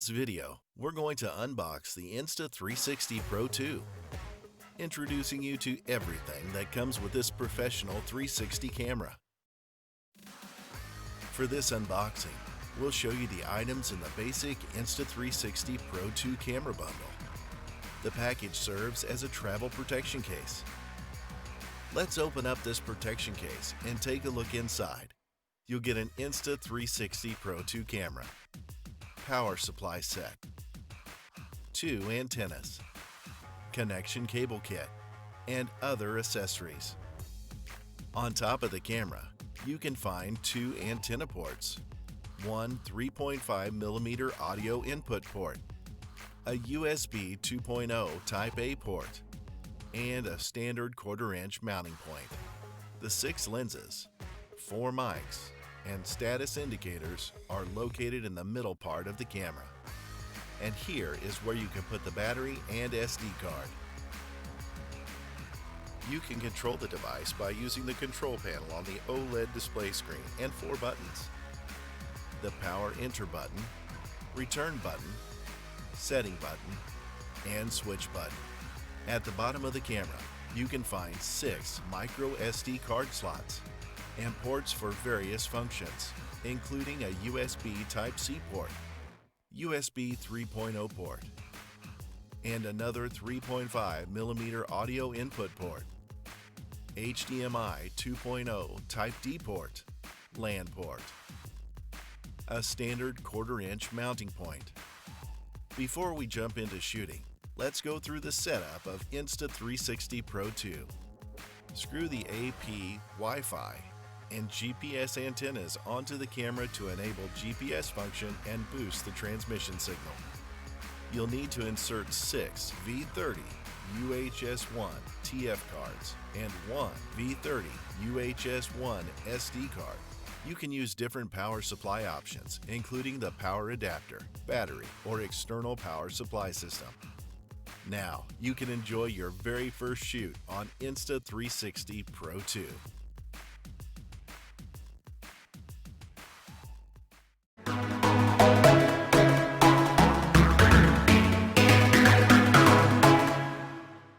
this video, we're going to unbox the Insta360 Pro 2, introducing you to everything that comes with this professional 360 camera. For this unboxing, we'll show you the items in the basic Insta360 Pro 2 camera bundle. The package serves as a travel protection case. Let's open up this protection case and take a look inside. You'll get an Insta360 Pro 2 camera, power supply set, 2 antennas, connection cable kit, and other accessories. On top of the camera, you can find 2 antenna ports, one 3.5mm audio input port, a USB 2.0 Type A port, and a standard 1/4-inch mounting point. The 6 lenses, 4 mics, and status indicators are located in the middle part of the camera. And here is where you can put the battery and SD card. You can control the device by using the control panel on the OLED display screen and 4 buttons: the power enter button, return button, setting button, and switch button. At the bottom of the camera, you can find 6 micro SD card slots and ports for various functions, including a USB Type-C port, USB 3.0 port, and another 3.5mm audio input port, HDMI 2.0 Type D port, LAN port, a standard 1/4-inch mounting point. Before we jump into shooting, let's go through the setup of Insta360 Pro 2. Screw the AP, Wi-Fi, and GPS antennas onto the camera to enable GPS function and boost the transmission signal. You'll need to insert 6 V30 UHS-1 TF cards and 1 V30 UHS-1 SD card. You can use different power supply options, including the power adapter, battery, or external power supply system. Now, you can enjoy your very first shoot on Insta360 Pro 2.